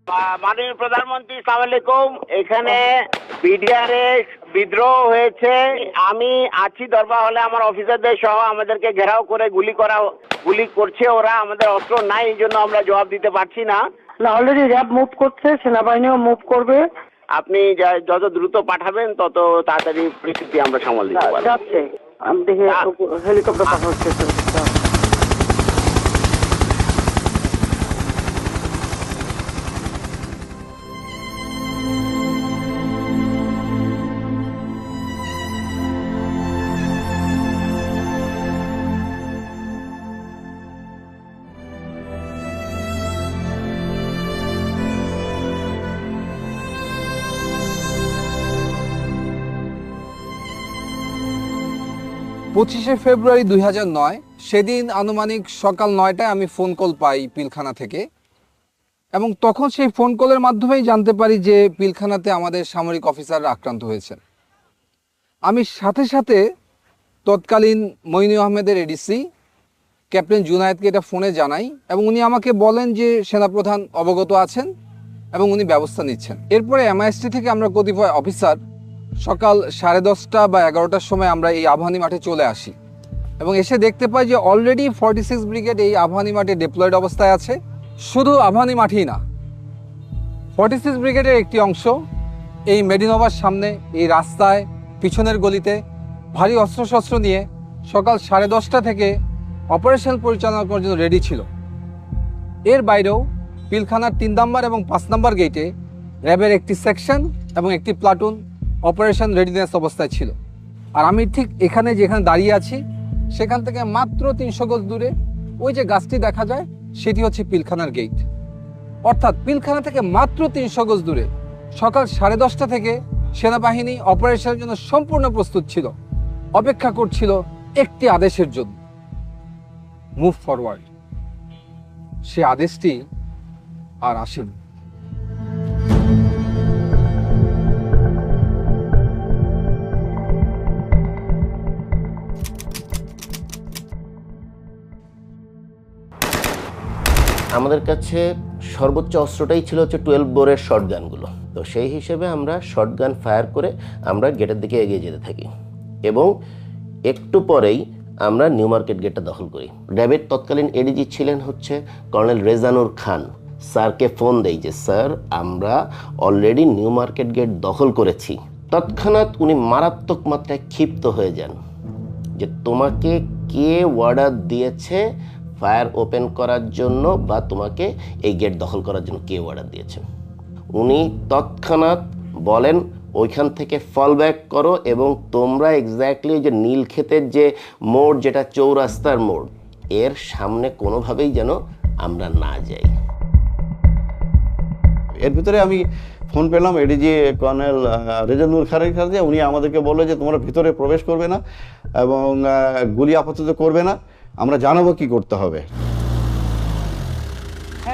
মাননীয় প্রধানমন্ত্রী, আসসালামু আলাইকুম। এখানে বিডিআরে বিদ্রোহ হয়েছে। আমি আছি দরবার হলে, আমার অফিসারদের সহ আমাদেরকে ঘেরাও করে গুলি করছে ওরা। আমাদের অস্ত্র নাই, এই জন্য আমরা জবাব দিতে পারছি না। অলরেডি র্যাব মুভ করছে, সেনাবাহিনীও মুভ করবে। আপনি যত দ্রুত পাঠাবেন তত তাড়াতাড়ি পরিস্থিতি আমরা সামাল দিতে পারবো। যাচ্ছে, আমি দেখি হেলিকপ্টার পাঠাচ্ছে। 25শে ফেব্রুয়ারি 2009 সেদিন আনুমানিক সকাল 9টায় আমি ফোন কল পাই পিলখানা থেকে, এবং তখন সেই ফোন কলের মাধ্যমেই জানতে পারি যে পিলখানাতে আমাদের সামরিক অফিসাররা আক্রান্ত হয়েছেন। আমি সাথে সাথে তৎকালীন মইনু আহমেদের এডিসি ক্যাপ্টেন জুনায়েদকে এটা ফোনে জানাই, এবং উনি আমাকে বলেন যে সেনাপ্রধান অবগত আছেন এবং উনি ব্যবস্থা নিচ্ছেন। এরপরে এমআইএসটি থেকে আমরা কতিপয় অফিসার সকাল 10:30 বা 11টার সময় আমরা এই আবাহনী মাঠে চলে আসি, এবং এসে দেখতে পাই যে অলরেডি 46 ব্রিগেড এই আবাহনী মাঠে ডিপ্লয়েড অবস্থায় আছে। শুধু আবাহনী মাঠেই না, 46 ব্রিগেডের একটি অংশ এই মেডিনোভার সামনে এই রাস্তায় পিছনের গলিতে ভারী অস্ত্রশস্ত্র নিয়ে সকাল 10:30 থেকে অপারেশন পরিচালনা করার জন্য রেডি ছিল। এর বাইরেও পিলখানার 3 নম্বর এবং 5 নম্বর গেটে র্যাবের একটি সেকশন এবং একটি প্লাটুন অপারেশন রেডিনেস অবস্থায় ছিল। আর আমি ঠিক যেখানে দাঁড়িয়ে আছি সেখান থেকে মাত্র 300 গজ দূরে ওই যে গাছটি দেখা যায় সেটি হচ্ছে পিলখানার গেট। অর্থাৎ পিলখানা থেকে মাত্র 300 গজ দূরে সকাল 10:30 থেকে সেনাবাহিনী অপারেশনের জন্য সম্পূর্ণ প্রস্তুত ছিল, অপেক্ষা করছিল একটি আদেশের জন্য, মুভ ফরওয়ার্ড। সে আদেশটি আর আসেনি। আমাদের কাছে সর্বোচ্চ অস্ত্রটাই ছিল হচ্ছে 12 বোরের শর্টগানগুলো। তো সেই হিসেবে আমরা শর্টগান ফায়ার করে আমরা গেটের দিকে এগিয়ে যেতে থাকি, এবং একটু পরেই আমরা নিউ মার্কেট গেটটা দখল করি। র্যাবের তৎকালীন এডিজি ছিলেন হচ্ছে কর্নেল রেজানুর খান। স্যারকে ফোন দেই যে স্যার, আমরা অলরেডি নিউ মার্কেট গেট দখল করেছি। তৎক্ষণাৎ উনি মারাত্মক মাত্রায় ক্ষিপ্ত হয়ে যান যে তোমাকে কে অর্ডার দিয়েছে ফায়ার ওপেন করার জন্য, বা তোমাকে এই গেট দখল করার জন্য কে অর্ডার দিয়েছে। উনি তৎক্ষণাৎ বলেন ওইখান থেকে ফল ব্যাক করো, এবং তোমরা এক্স্যাক্টলি যে নীলক্ষেতের যে মোড়, যেটা চৌরাস্তার মোড়, এর সামনে কোনোভাবেই যেন আমরা না যাই। এর ভিতরে আমি ফোন পেলাম এডিজি কর্নেল রেজানুর খানের কাছে। উনি আমাদেরকে বললো যে তোমরা ভিতরে প্রবেশ করবে না এবং গুলি আপাতত করবে না, আমরা জানাবো কি করতে হবে।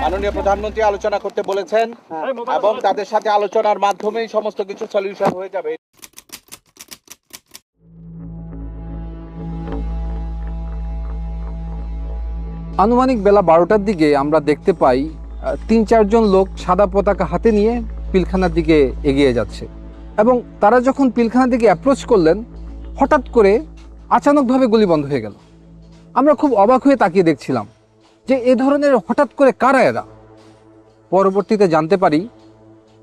মাননীয় প্রধানমন্ত্রী আলোচনা করতে বলেছেন, এবং তাদের সাথে আলোচনার মাধ্যমেই সমস্ত কিছু সলিউশন হয়ে যাবে। আনুমানিক বেলা 12টার দিকে আমরা দেখতে পাই 3-4 জন লোক সাদা পতাকা হাতে নিয়ে পিলখানার দিকে এগিয়ে যাচ্ছে, এবং তারা যখন পিলখানার দিকে অ্যাপ্রোচ করলেন হঠাৎ করে আচানকভাবে গুলি বন্ধ হয়ে গেল। আমরা খুব অবাক হয়ে তাকিয়ে দেখছিলাম যে এ ধরনের হঠাৎ করে কারা এরা। পরবর্তীতে জানতে পারি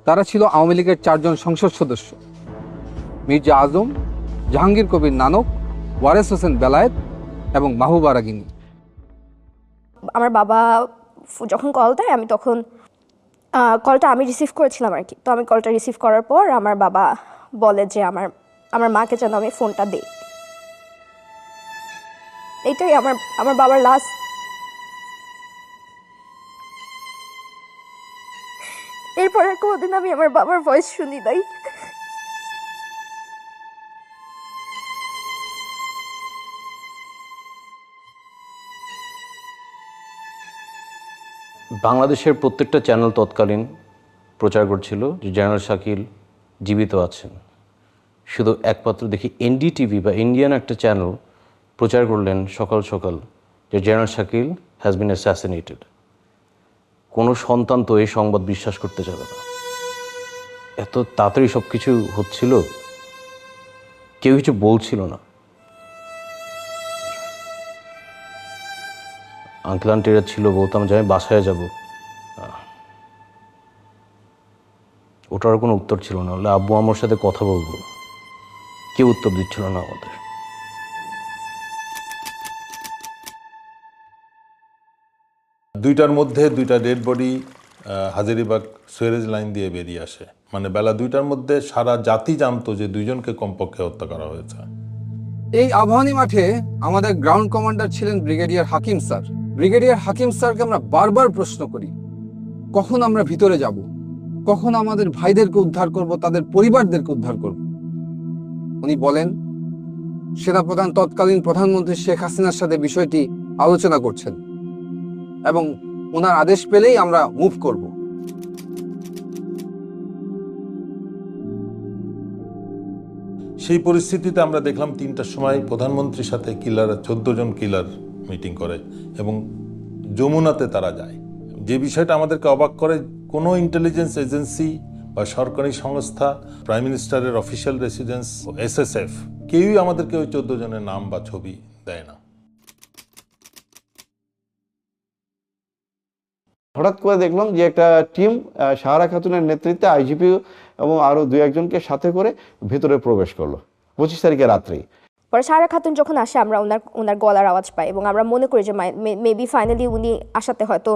তারা ছিল আওয়ামী লীগের 4 জন সংসদ সদস্য, মির্জা আজম, জাহাঙ্গীর কবির নানক, ওয়ারেস হোসেন বেলায়েত এবং মাহবুবা রাগিনী। আমার বাবা যখন কল দেয়, আমি তখন কলটা আমি রিসিভ করেছিলাম আর কি। তো আমি কলটা রিসিভ করার পর আমার বাবা বলে যে আমার মাকে যেন আমি ফোনটা দিই। এইটাই আমার বাবার লাস্ট। এরপর আর কোনোদিন আমি আমার বাবার ভয়েস শুনি নাই। বাংলাদেশের প্রত্যেকটা চ্যানেল তৎকালীন প্রচার করছিল যে জেনারেল শাকিল জীবিত আছেন। শুধু একমাত্র দেখি এনডিটিভি বা ইন্ডিয়ান একটা চ্যানেল প্রচার করলেন সকাল সকাল যে general Shakil has been assassinated. কোনো সন্তান তো এই সংবাদ বিশ্বাস করতে যাবে না। এত তাড়াতাড়ি সব কিছু হচ্ছিল, কেউ কিছু বলছিল না। আঙ্কেল আন্টিরা ছিল, বলতাম যে আমি বাসায় যাব, ওটার কোনো উত্তর ছিল না। হলে আব্বু আমার সাথে কথা বলবো, কেউ উত্তর দিচ্ছিল না আমাদের। দুইটার মধ্যে দুইটা dead body Hazaribagh sewerage line দিয়ে বেরিয়ে আসে। মানে বেলা 2টার মধ্যে সারা জাতি জানতো যে দুইজনকে কমপক্ষে হত্যা করা হয়েছে। এই আবাহনী মাঠে আমাদের গ্রাউন্ড কমান্ডার ছিলেন ব্রিগেডিয়ার হাকিম স্যার। ব্রিগেডিয়ার হাকিম স্যারকে আমরা বারবার প্রশ্ন করি, কখন আমরা ভিতরে যাব, কখন আমাদের ভাইদেরকে উদ্ধার করব, তাদের পরিবারদেরকে উদ্ধার করব। উনি বলেন সেনাপ্রধান তৎকালীন প্রধানমন্ত্রী শেখ হাসিনার সাথে বিষয়টি আলোচনা করছেন এবং ওনার আদেশ পেলেই আমরা মুভ করব। সেই পরিস্থিতিতে আমরা দেখলাম 3টার সময় প্রধানমন্ত্রীর সাথে কিলার 14 জন কিলার মিটিং করে এবং যমুনাতে তারা যায়। যে বিষয়টা আমাদেরকে অবাক করে, কোনো ইন্টেলিজেন্স এজেন্সি বা সরকারি সংস্থা, প্রাইম মিনিস্টারের অফিসিয়াল রেসিডেন্স, SSF, কেউই আমাদেরকে ওই 14 জনের নাম বা ছবি দেয় না। হঠাৎ করে দেখলাম যে একটা টিম সাহারা খাতুনের নেতৃত্বে আইজিপি এবং আরও 2-1জনকে সাথে করে ভেতরে প্রবেশ করলো 25 তারিখে রাত্রেই। পরে সাহারা খাতুন যখন আসে আমরা ওনার গলার আওয়াজ পাই এবং আমরা মনে করি যে মেবি ফাইনালি উনি আসাতে হয়তো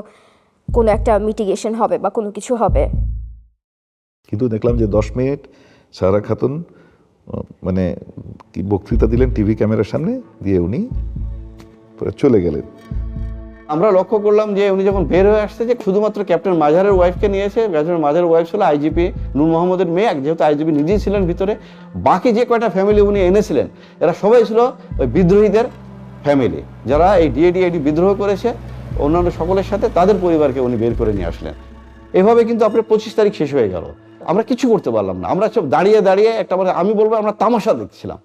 কোনো একটা মিটিগেশন হবে বা কোনো কিছু হবে। কিন্তু দেখলাম যে 10 মিনিট সাহারা খাতুন মানে কি বক্তৃতা দিলেন টিভি ক্যামেরার সামনে দিয়ে, উনি চলে গেলেন। আমরা লক্ষ্য করলাম যে উনি যখন বের হয়ে আসছে যে শুধুমাত্র ক্যাপ্টেন মাজারের ওয়াইফকে নিয়েছে। ক্যাপ্টেন মাজারের ওয়াইফ ছিল আইজিপি নূর মোহাম্মদের মেয়ে, যেহেতু আইজিপি নিজেই ছিলেন ভিতরে। বাকি যে কয়টা ফ্যামিলি উনি এনেছিলেন এরা সবাই ছিল ওই বিদ্রোহীদের ফ্যামিলি, যারা এই ডিএডি বিদ্রোহ করেছে। অন্যান্য সকলের সাথে তাদের পরিবারকে উনি বের করে নিয়ে আসলেন। এভাবে কিন্তু আপনার 25 তারিখ শেষ হয়ে গেল, আমরা কিছু করতে পারলাম না। আমরা সব দাঁড়িয়ে দাঁড়িয়ে একটা, আমি বলবো আমরা তামাশা দেখছিলাম।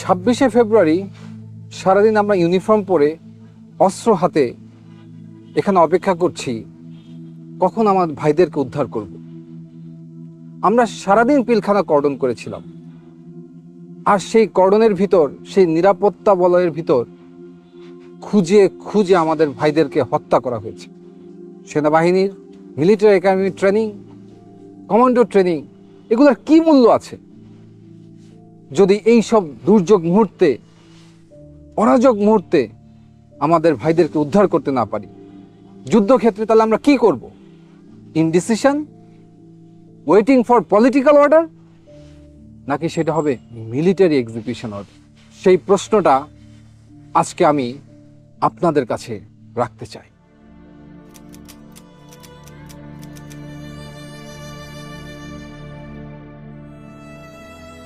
26শে ফেব্রুয়ারি সারাদিন আমরা ইউনিফর্ম পরে অস্ত্র হাতে এখানে অপেক্ষা করছি কখন আমার ভাইদেরকে উদ্ধার করব। আমরা সারাদিন পিলখানা কর্ডন করেছিলাম, আর সেই কর্ডনের ভিতর, সেই নিরাপত্তা বলয়ের ভিতর খুঁজে খুঁজে আমাদের ভাইদেরকে হত্যা করা হয়েছে। সেনাবাহিনীর military academy training, commando training, এগুলোর কি মূল্য আছে যদি এই সব দুর্যোগ মুহূর্তে, অরাজক মুহূর্তে আমাদের ভাইদেরকে উদ্ধার করতে না পারি? যুদ্ধক্ষেত্রে তাহলে আমরা কি করব? Indecision, waiting for political order, নাকি সেটা হবে মিলিটারি এক্সিকিউশন অর্ডার? সেই প্রশ্নটা আজকে আমি আপনাদের কাছে রাখতে চাই।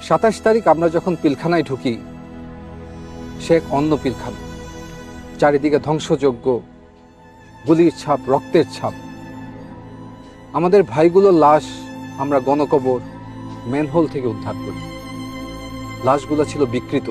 সাতাশ তারিখ আমরা যখন পিলখানায় ঢুকি, সে এক অন্য পিলখানা, চারিদিকে ধ্বংসযজ্ঞ, গুলির ছাপ, রক্তের ছাপ। আমাদের ভাইগুলোর লাশ আমরা গণকবর ম্যানহোল থেকে উদ্ধার করি। লাশগুলো ছিল বিকৃত।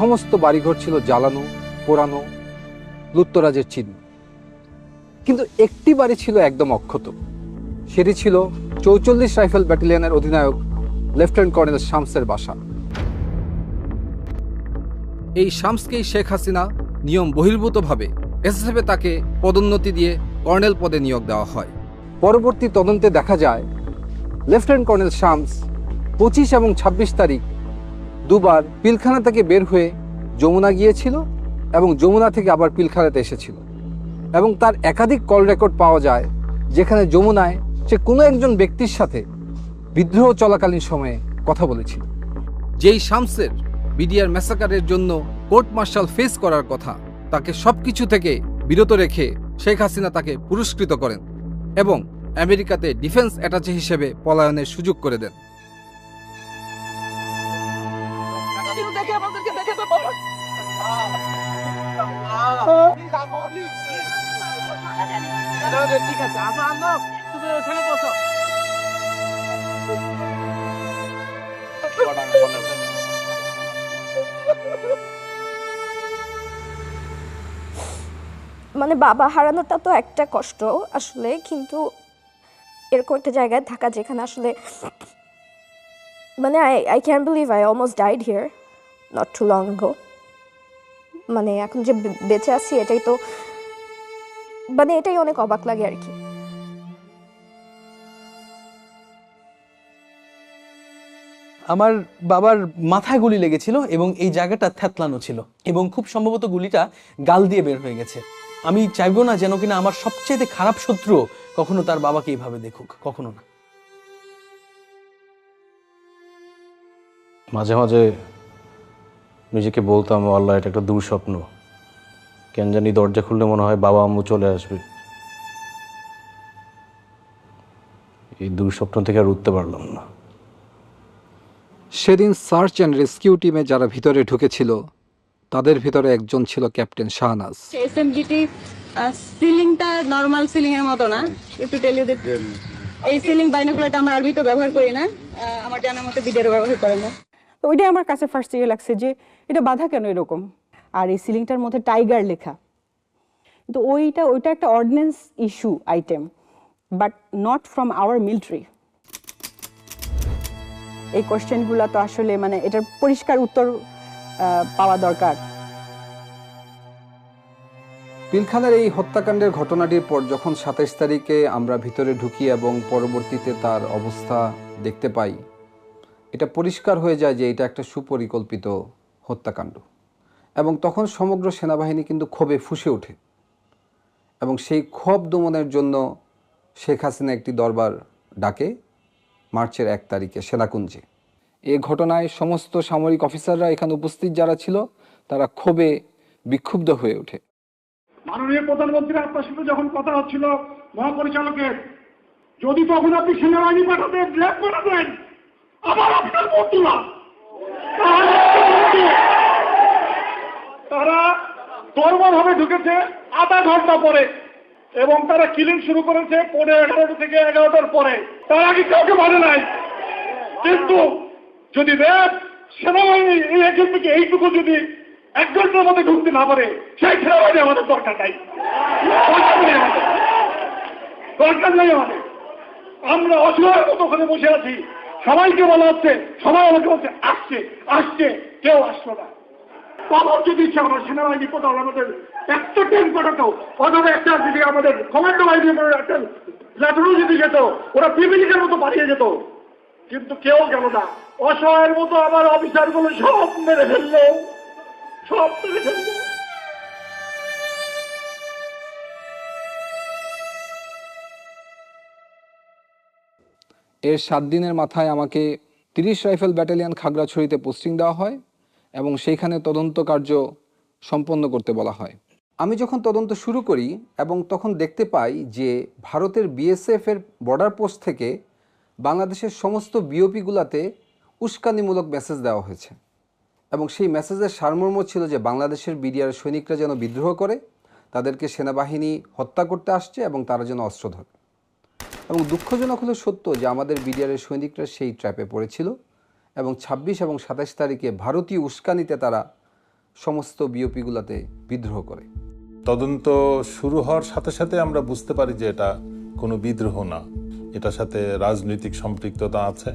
সমস্ত বাড়িঘর ছিল জ্বালানো, পোড়ানো, লুটতরাজের চিহ্ন। কিন্তু একটি বাড়ি ছিল একদম অক্ষত। সেটি ছিল 44 রাইফেল ব্যাটালিয়নের অধিনায়ক লেফটেন্যান্ট কর্নেল শামসের বাসা। এই শামসকেই শেখ হাসিনা নিয়ম বহির্ভূতভাবে এসএসএফে তাকে পদোন্নতি দিয়ে কর্নেল পদে নিয়োগ দেওয়া হয়। পরবর্তী তদন্তে দেখা যায় লেফটেন্যান্ট কর্নেল শামস 25 এবং 26 তারিখ দুবার পিলখানা থেকে বের হয়ে যমুনা গিয়েছিল এবং যমুনা থেকে আবার পিলখানাতে এসেছিল। এবং তার একাধিক কল রেকর্ড পাওয়া যায় যেখানে যমুনায় সে কোনো একজন ব্যক্তির সাথে বিদ্রোহ চলাকালীন সময়ে কথা বলেছিল। যেই শামসের বিডিআর ম্যাসাকারের জন্য কোর্ট মার্শাল ফেস করার কথা, তাকে সবকিছু থেকে বিরত রেখে শেখ হাসিনা তাকে পুরস্কৃত করেন এবং আমেরিকাতে ডিফেন্স অ্যাটাচে হিসেবে পলায়নের সুযোগ করে দেন। ঠিক আছে, আসো আনো, তুমি ওখানে বসো। মানে বাবা হারানোটা তো একটা কষ্ট আসলে, কিন্তু এরকম একটা জায়গায় থাকা যেখানে আসলে মানে I can believe I almost died here not too long ago. মানে এখন যে বেঁচে আছি এটাই তো মানে এটাই অনেক অবাক লাগে আর কি। আমার বাবার মাথায় গুলি লেগেছিল এবং এই জায়গাটা থ্যাতলানো ছিল এবং খুব সম্ভবত গুলিটা গাল দিয়ে বের হয়ে গেছে। আমি চাইবো না যেন কিনা আমার সবচেয়ে খারাপ শত্রু কখনো তার বাবাকে এইভাবে দেখুক, কখনো না। মাঝে মাঝে নিজেকে বলতাম, আল্লাহ এটা একটা দুঃস্বপ্ন, কেন জানি দরজা খুললে মনে হয় বাবা আম্মু চলে আসবে। এই দুঃস্বপ্ন থেকে আর উঠতে পারলাম না। সেদিন সার্চ অ্যান্ড রেস্কিউ টিমে যারা ভিতরে ঢুকেছিল তাদের ভিতরে একজন ছিল ক্যাপ্টেন শাহনাজ। এসএমজিটি সিলিংটা নরমাল সিলিং এর মতো না, একটু টেল ইউ দ্যাট এই সিলিং বাইনোকুলারটা আমরা আরবি তো ব্যবহার করি না, আমার জানার মতে বিদেরও ব্যবহার করে না। তো ওইটাই আমার কাছে ফার্স্ট ইয়ে লাগছে যে এটা বাধা কেন এরকম, আর এই সিলিংটার মধ্যে টাইগার লেখা, তো ওইটা একটা ordinance issue item, but not from our military. এই কোয়েশ্চেনগুলো তো আসলে মানে এটার পরিষ্কার উত্তর পাওয়া দরকার। পিলখানার এই হত্যাকাণ্ডের ঘটনাটির পর যখন 27 তারিখে আমরা ভিতরে ঢুকি এবং পরবর্তীতে তার অবস্থা দেখতে পাই, এটা পরিষ্কার হয়ে যায় যে এটা একটা সুপরিকল্পিত হত্যাকাণ্ড। এবং তখন সমগ্র সেনাবাহিনী কিন্তু ক্ষোভে ফুঁসে ওঠে এবং সেই ক্ষোভ দমনের জন্য শেখ হাসিনা একটি দরবার ডাকে মার্চের 1 তারিখে সেনাকুঞ্জে। এই ঘটনায় সমস্ত সামরিক অফিসাররা এখানে উপস্থিত যারা ছিল তারা ক্ষোভে বিক্ষুব্ধ হয়ে ওঠে। মাননীয় প্রধানমন্ত্রী আপনার সাথে যখন কথা হচ্ছিল মহাপরিচালকের, যদি তখন আপনি সেনাবাহিনী পাঠাতেন, ল্যাব পাঠাতেন, আবার আপনার মন্ত্রীরা তারা দরবারভাবে ঢুকেছে আধা ঘন্টা পরে এবং তারা কিলিং শুরু করেছে 11:30 থেকে 11টার পরে। তার আগে কাউকে মানে নাই, কিন্তু যদি র্যাব সেনাবাহিনী এই এখান থেকে এইটুকু যদি 1 ঘন্টার মধ্যে ঢুকতে না পারে, সেই সেনাবাহিনী আমাদের দরকার নাই, দরকার নেই আমাদের। আমরা অসহায়ের মতো ওখানে বসে আছি, সবাইকে বলা হচ্ছে, সবাই আমাকে বলছে আসছে আসছে, কেউ আসলো না। তখন যদি ইচ্ছে আমার সেনাবাহিনী কোথাও আমাদের একটা ট্রেন পাঠাতো, অথবা একটা যদি আমাদের কমান্ডো বাহিনী একটা ল্যাটনও যদি যেত, ওরা পিপিলিকের মতো পাঠিয়ে যেত, কিন্তু কেউ গেল না। অসহায়ের মতো আমার অফিসারগুলো সব মেরে ফেললো, সব মেরে ফেললো। এর 7 দিনের মাথায় আমাকে 30 রাইফেল ব্যাটালিয়ন খাগড়াছড়িতে পোস্টিং দেওয়া হয় এবং সেইখানে তদন্ত কার্য সম্পন্ন করতে বলা হয়। আমি যখন তদন্ত শুরু করি এবং তখন দেখতে পাই যে ভারতের বিএসএফ এর বর্ডার পোস্ট থেকে বাংলাদেশের সমস্ত বিওপিগুলোতে উস্কানিমূলক মেসেজ দেওয়া হয়েছে এবং সেই মেসেজের সারমর্ম ছিল যে বাংলাদেশের বিডিআর সৈনিকরা যেন বিদ্রোহ করে, তাদেরকে সেনাবাহিনী হত্যা করতে আসছে এবং তারা যেন অস্ত্র ধরে। এবং দুঃখজনক হলো সত্য যে আমাদের বিডিআরের সৈনিকরা সেই ট্র্যাপে পড়েছিল এবং 26 এবং 27 তারিখে ভারতীয় উস্কানিতে তারা সমস্ত বিওপিগুলোতে বিদ্রোহ করে। তদন্ত শুরু হওয়ার সাথে সাথে আমরা বুঝতে পারি যে এটা কোনো বিদ্রোহ না, এটার সাথে রাজনৈতিক সম্পৃক্ততা আছে,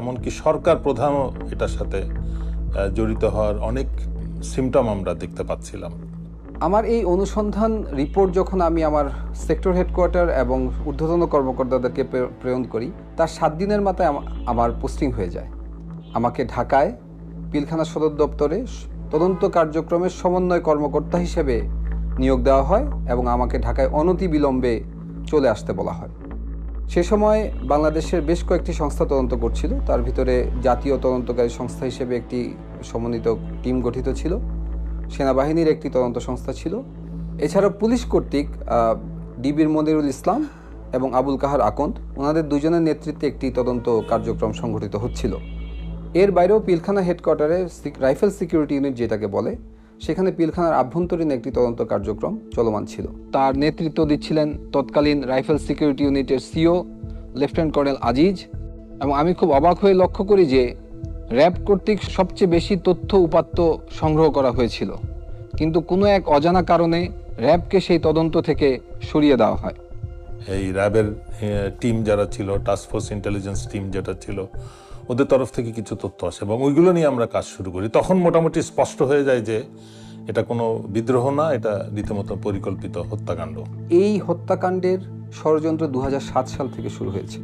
এমনকি সরকার প্রধানও এটার সাথে জড়িত হওয়ার অনেক সিমটম আমরা দেখতে পাচ্ছিলাম। আমার এই অনুসন্ধান রিপোর্ট যখন আমি আমার সেক্টর হেডকোয়ার্টার এবং ঊর্ধ্বতন কর্মকর্তাদেরকে প্রেরণ করি, তার 7 দিনের মাথায় আমার পোস্টিং হয়ে যায়। আমাকে ঢাকায় পিলখানা সদর দপ্তরে তদন্ত কার্যক্রমের সমন্বয় কর্মকর্তা হিসেবে নিয়োগ দেওয়া হয় এবং আমাকে ঢাকায় অনতিবিলম্বে চলে আসতে বলা হয়। সে সময় বাংলাদেশের বেশ কয়েকটি সংস্থা তদন্ত করছিল, তার ভিতরে জাতীয় তদন্তকারী সংস্থা হিসেবে একটি সমন্বিত টিম গঠিত ছিল, সেনাবাহিনীর একটি তদন্ত সংস্থা ছিল, এছাড়াও পুলিশ কর্তৃক ডিবির মনিরুল ইসলাম এবং আবুল কাহার আকন্দ, ওনাদের দুজনের নেতৃত্বে একটি তদন্ত কার্যক্রম সংঘটিত হচ্ছিল। এর বাইরেও পিলখানা হেডকোয়ার্টারে রাইফেল সিকিউরিটি ইউনিট যেটাকে বলে, সেখানে পিলখানার আভ্যন্তরীণ একটি তদন্ত কার্যক্রম চলমান ছিল। তার নেতৃত্ব দিচ্ছিলেন তৎকালীন রাইফেল সিকিউরিটি ইউনিটের সিও লেফটেন্যান্ট কর্নেল আজিজ। এবং আমি খুব অবাক হয়ে লক্ষ্য করি যে র্যাব কর্তৃক সবচেয়ে বেশি তথ্য উপাত্ত সংগ্রহ করা হয়েছিল, কিন্তু কোনো এক অজানা কারণে র্যাবকে সেই তদন্ত থেকে সরিয়ে দেওয়া হয়। এই র্যাবের টিম যারা ছিল, টাস্কফোর্স ইন্টেলিজেন্স টিম যেটা ছিল, ওদের তরফ থেকে কিছু তথ্য আসে এবং ওইগুলো নিয়ে আমরা কাজ শুরু করি। তখন মোটামুটি স্পষ্ট হয়ে যায় যে এটা কোনো বিদ্রোহ না, এটা রীতিমতো পরিকল্পিত হত্যাকাণ্ড। এই হত্যাকাণ্ডের ষড়যন্ত্র 2007 সাল থেকে শুরু হয়েছে।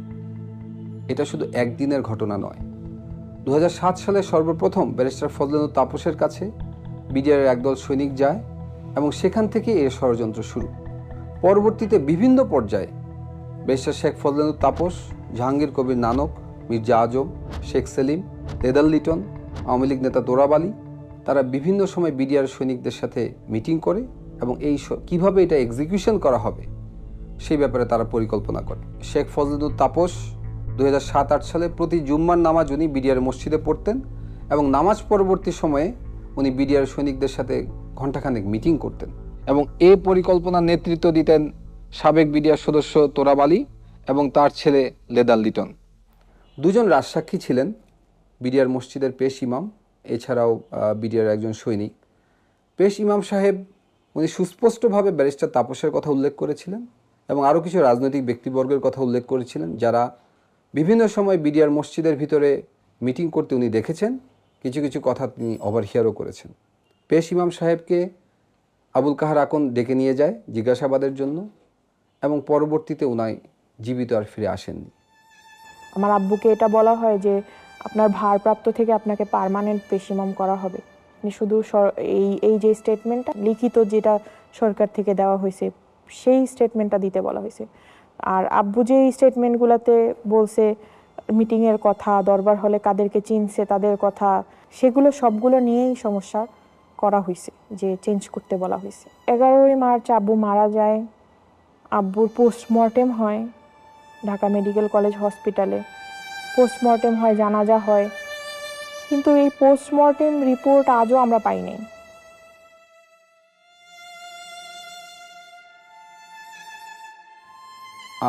এটা শুধু একদিনের ঘটনা নয়। 2007 সালে সর্বপ্রথম ব্যারিস্টার ফজলুল তাপসের কাছে বিডিআরের একদল সৈনিক যায় এবং সেখান থেকে এর ষড়যন্ত্র শুরু। পরবর্তীতে বিভিন্ন পর্যায়ে ব্যারিস্টার শেখ ফজলুল তাপস, জাহাঙ্গীর কবির নানক, মির্জা আজম, শেখ সেলিম, লেদার লিটন, আওয়ামী লীগ নেতা তোরাব আলী, তারা বিভিন্ন সময় বিডিআর সৈনিকদের সাথে মিটিং করে এবং এই কিভাবে এটা এক্সিকিউশন করা হবে সেই ব্যাপারে তারা পরিকল্পনা করে। শেখ ফজলুল তাপস 2007-08 সালে প্রতি জুম্মার নামাজ উনি বিডিআর মসজিদে পড়তেন এবং নামাজ পরবর্তী সময়ে উনি বিডিআর সৈনিকদের সাথে ঘণ্টাখানেক মিটিং করতেন এবং এই পরিকল্পনার নেতৃত্ব দিতেন সাবেক বিডিআর সদস্য তোরাব আলী এবং তার ছেলে লেদার লিটন। দুজন রাজসাক্ষী ছিলেন, বিডিআর মসজিদের পেশ ইমাম, এছাড়াও বিডিআর একজন সৈনিক। পেশ ইমাম সাহেব উনি সুস্পষ্টভাবে ব্যারিস্টার তাপসের কথা উল্লেখ করেছিলেন এবং আরও কিছু রাজনৈতিক ব্যক্তিবর্গের কথা উল্লেখ করেছিলেন যারা বিভিন্ন সময় বিডিআর মসজিদের ভিতরে মিটিং করতে উনি দেখেছেন, কিছু কিছু কথা তিনি ওভারহিয়ারও করেছেন। পেশ ইমাম সাহেবকে আবুল কাহার আকন ডেকে নিয়ে যায় জিজ্ঞাসাবাদের জন্য এবং পরবর্তীতে উনি জীবিত আর ফিরে আসেননি। আমার আব্বুকে এটা বলা হয় যে আপনার ভারপ্রাপ্ত থেকে আপনাকে পার্মানেন্ট পেশ ইমাম করা হবে। শুধু এই যে স্টেটমেন্টটা লিখিত যেটা সরকার থেকে দেওয়া হয়েছে সেই স্টেটমেন্টটা দিতে বলা হয়েছে। আর আব্বু যে স্টেটমেন্টগুলোতে বলছে মিটিংয়ের কথা, দরবার হলে কাদেরকে চিনছে তাদের কথা, সেগুলো সবগুলো নিয়েই সমস্যা করা হয়েছে, যে চেঞ্জ করতে বলা হয়েছে। 11ই মার্চ আব্বু মারা যায়। আব্বুর পোস্টমর্টেম হয় ঢাকা মেডিকেল কলেজ হসপিটালে। পোস্টমর্টেম হয়, জানাজা হয়, কিন্তু এই পোস্টমর্টেম রিপোর্ট আজও আমরা পাই নাই।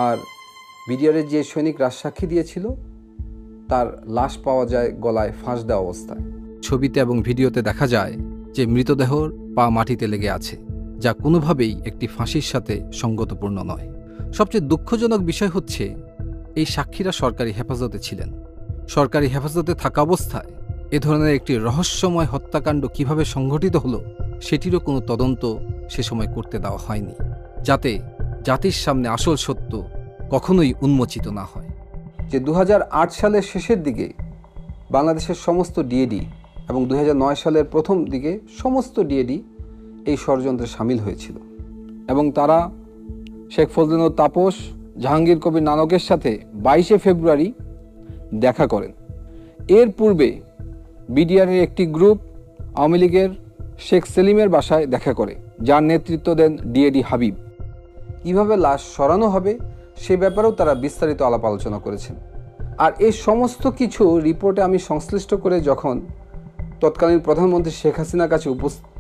আর বিডিআরের যে সৈনিক রাজসাক্ষী দিয়েছিল তার লাশ পাওয়া যায় গলায় ফাঁস দেওয়া অবস্থায়। ছবিতে এবং ভিডিওতে দেখা যায় যে মৃতদেহর পা মাটিতে লেগে আছে, যা কোনোভাবেই একটি ফাঁসির সাথে সঙ্গতপূর্ণ নয়। সবচেয়ে দুঃখজনক বিষয় হচ্ছে এই সাক্ষীরা সরকারি হেফাজতে ছিলেন। সরকারি হেফাজতে থাকা অবস্থায় এ ধরনের একটি রহস্যময় হত্যাকাণ্ড কিভাবে সংঘটিত হলো সেটিরও কোনো তদন্ত সে সময় করতে দেওয়া হয়নি, যাতে জাতির সামনে আসল সত্য কখনোই উন্মোচিত না হয়। যে 2008 সালের শেষের দিকে বাংলাদেশের সমস্ত ডিএডি এবং 2009 সালের প্রথম দিকে সমস্ত ডিএডি এই ষড়যন্ত্রে সামিল হয়েছিল এবং তারা শেখ ফজলুল তাপস, জাহাঙ্গীর কবির নানকের সাথে 22শে ফেব্রুয়ারি দেখা করেন। এর পূর্বে বিডিআরের একটি গ্রুপ আওয়ামী লীগের শেখ সেলিমের বাসায় দেখা করে, যার নেতৃত্ব দেন ডিএডি হাবিব। কীভাবে লাশ সরানো হবে সে ব্যাপারেও তারা বিস্তারিত আলাপ আলোচনা করেছেন। আর এই সমস্ত কিছু রিপোর্টে আমি সংশ্লিষ্ট করে যখন তৎকালীন প্রধানমন্ত্রী শেখ হাসিনার কাছে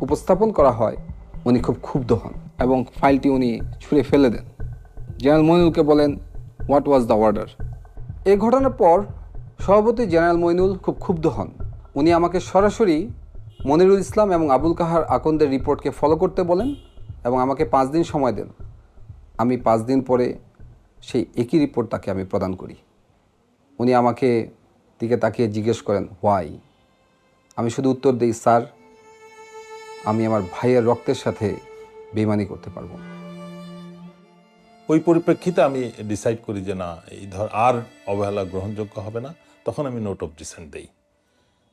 উপস্থাপন করা হয়, উনি খুব ক্ষুব্ধ হন এবং ফাইলটি উনি ছুঁড়ে ফেলে দেন। জেনারেল মইনুলকে বলেন, হোয়াট ওয়াজ দ্য অর্ডার? এই ঘটনার পর সভাপতি জেনারেল মইনুল খুব ক্ষুব্ধ হন। উনি আমাকে সরাসরি মনিরুল ইসলাম এবং আবুল কাহার আকন্দের রিপোর্টকে ফলো করতে বলেন এবং আমাকে 5 দিন সময় দেন। আমি 5 দিন পরে সেই একই রিপোর্ট তাকে আমি প্রদান করি। উনি আমাকে দিকে তাকিয়ে জিজ্ঞেস করেন, হোয়াই? আমি শুধু উত্তর দিই, স্যার, আমি আমার ভাইয়ের রক্তের সাথে বেইমানি করতে পারবো না। ওই পরিপ্রেক্ষিতে আমি ডিসাইড করি যে না, এই আর অবহেলা গ্রহণযোগ্য হবে না। তখন আমি নোট অফ ডিসেন্ট দেই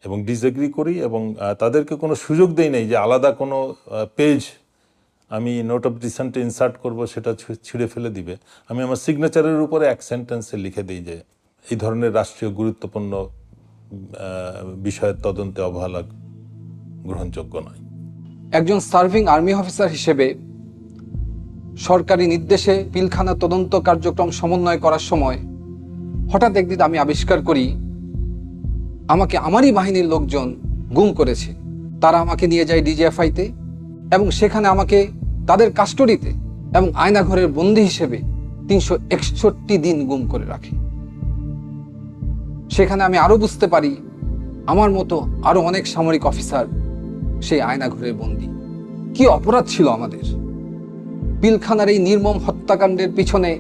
এবং ডিসএগ্রি করি এবং তাদেরকে কোনো সুযোগ দেই নাই যে আলাদা কোনো পেজ আমি নোট অফ ডিসেন্টে ইনসার্ট করব, সেটা ছিঁড়ে ফেলে দিবে। আমি আমার সিগনেচারের উপরে এক সেন্টেন্সে লিখে দিই যে এই ধরনের রাষ্ট্রীয় গুরুত্বপূর্ণ বিষয়ের তদন্তে অবহেলা গ্রহণযোগ্য নয়। একজন সার্ভিং আর্মি অফিসার হিসেবে সরকারি নির্দেশে পিলখানা তদন্ত কার্যক্রম সমন্বয় করার সময় হঠাৎ একদিন আমি আবিষ্কার করি আমাকে আমারই বাহিনীর লোকজন গুম করেছে তারা আমাকে নিয়ে যায় ডিজিএফআইতে এবং সেখানে আমাকে তাদের কাস্টডিতে এবং আয়নাঘরের বন্দী হিসেবে 361 দিন গুম করে রাখে। সেখানে আমি আরো বুঝতে পারি আমার মতো আরো অনেক সামরিক অফিসার সেই আয়নাঘরের বন্দী। কি অপরাধ ছিল আমাদের! পিলখানার এই নির্মম হত্যাকাণ্ডের পিছনে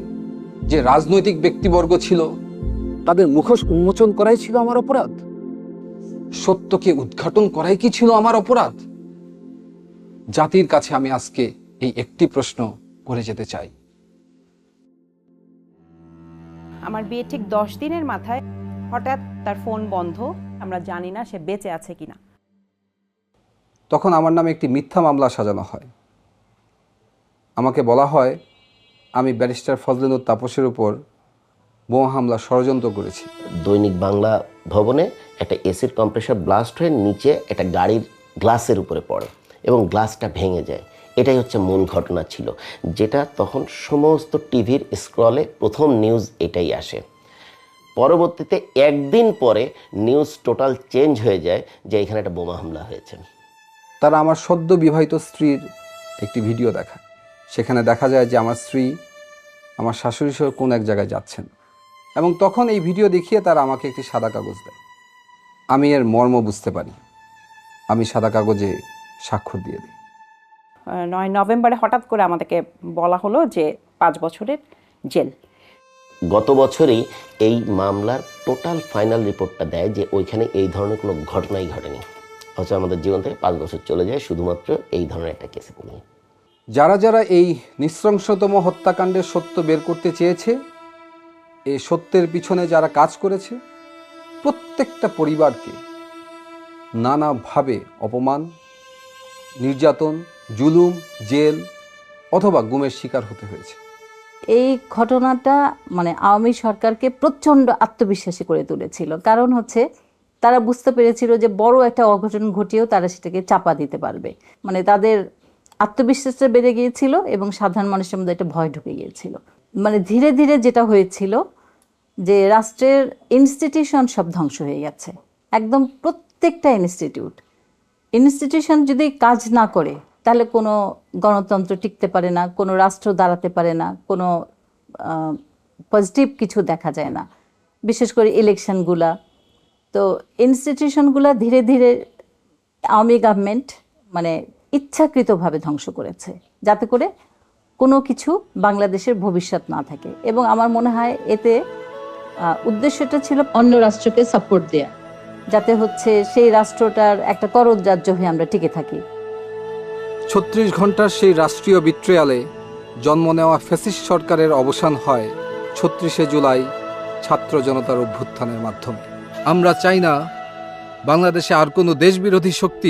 যে রাজনৈতিক ব্যক্তিবর্গ ছিল তাদের মুখোশ উন্মোচন করাই ছিল আমার অপরাধ। সত্যকে উদ্ঘাটন করাই কি ছিল আমার অপরাধ? জাতির কাছে আমি আজকে এই একটি প্রশ্ন করে যেতে চাই। আমার বিয়ে ঠিক 10 দিনের মাথায় হঠাৎ তার ফোন বন্ধ, আমরা জানি না সে বেঁচে আছে কিনা। তখন আমার নামে একটি মিথ্যা মামলা সাজানো হয়। আমাকে বলা হয় আমি ব্যারিস্টার ফজলিনুর তাপসের উপর বোমা হামলা ষড়যন্ত্র করেছি। দৈনিক বাংলা ভবনে একটা এসির কম্প্রেসার ব্লাস্ট হয়ে নিচে একটা গাড়ির গ্লাসের উপরে পড়ে এবং গ্লাসটা ভেঙে যায়। এটাই হচ্ছে মূল ঘটনা ছিল, যেটা তখন সমস্ত টিভির স্ক্রলে প্রথম নিউজ এটাই আসে। পরবর্তীতে একদিন পরে নিউজ টোটাল চেঞ্জ হয়ে যায় যে এখানে একটা বোমা হামলা হয়েছে। তারা আমার সদ্য বিবাহিত স্ত্রীর একটি ভিডিও দেখায়। সেখানে দেখা যায় যে আমার স্ত্রী আমার শাশুড়ি সহ কোন এক জায়গায় যাচ্ছেন এবং তখন এই ভিডিও দেখিয়ে তারা আমাকে একটি সাদা কাগজ দেয়। আমি এর মর্ম বুঝতে পারি। আমি সাদা কাগজে স্বাক্ষর দিয়ে দিই। 9 নভেম্বরে হঠাৎ করে আমাদেরকে বলা হলো যে 5 বছরের জেল। গত বছরই এই মামলার টোটাল ফাইনাল রিপোর্টটা দেয় যে ওইখানে এই ধরনের কোনো ঘটনাই ঘটেনি, অথচ আমাদের জীবন থেকে 5 বছর চলে যায় শুধুমাত্র এই ধরনের একটা কেসে নিয়ে। যারা যারা এই নৃশংসতম হত্যাকাণ্ডের সত্য বের করতে চেয়েছে, এই সত্যের পিছনে যারা কাজ করেছে, প্রত্যেকটা পরিবারকে নানাভাবে অপমান, নির্যাতন, জুলুম, জেল অথবা গুমের শিকার হতে হয়েছে। এই ঘটনাটা মানে আওয়ামী সরকারকে প্রচণ্ড আত্মবিশ্বাসী করে তুলেছিল। কারণ হচ্ছে তারা বুঝতে পেরেছিল যে বড় একটা অঘটন ঘটিয়েও তারা সেটাকে চাপা দিতে পারবে। মানে তাদের আত্মবিশ্বাসটা বেড়ে গিয়েছিল এবং সাধারণ মানুষের মধ্যে একটা ভয় ঢুকে গিয়েছিল। মানে ধীরে ধীরে যেটা হয়েছিল যে রাষ্ট্রের ইনস্টিটিউশন সব ধ্বংস হয়ে গেছে, একদম প্রত্যেকটা ইনস্টিটিউশন যদি কাজ না করে তাহলে কোনো গণতন্ত্র টিকতে পারে না, কোনো রাষ্ট্র দাঁড়াতে পারে না, কোনো পজিটিভ কিছু দেখা যায় না। বিশেষ করে ইলেকশনগুলা, তো ইনস্টিটিউশনগুলা ধীরে ধীরে আওয়ামী গভর্নমেন্ট মানে ইচ্ছাকৃতভাবে ধ্বংস করেছে, যাতে করে কোনো কিছু বাংলাদেশের ভবিষ্যৎ না থাকে। এবং আমার মনে হয় এতে উদ্দেশ্যটা ছিল অন্য রাষ্ট্রকে সাপোর্ট দেয়া, যাতে হচ্ছে সেই রাষ্ট্রটার একটা করদরাজ্য হয়ে আমরা টিকে থাকি। 36 ঘন্টার সেই রাষ্ট্রীয় বিট্রিয়ালে জন্ম নেওয়া ফ্যাসিস্ট সরকারের অবসান হয় 36শে জুলাই ছাত্র জনতার অভ্যুত্থানের মাধ্যমে। আমরা চাই না বাংলাদেশে আর কোনো দেশবিরোধী শক্তি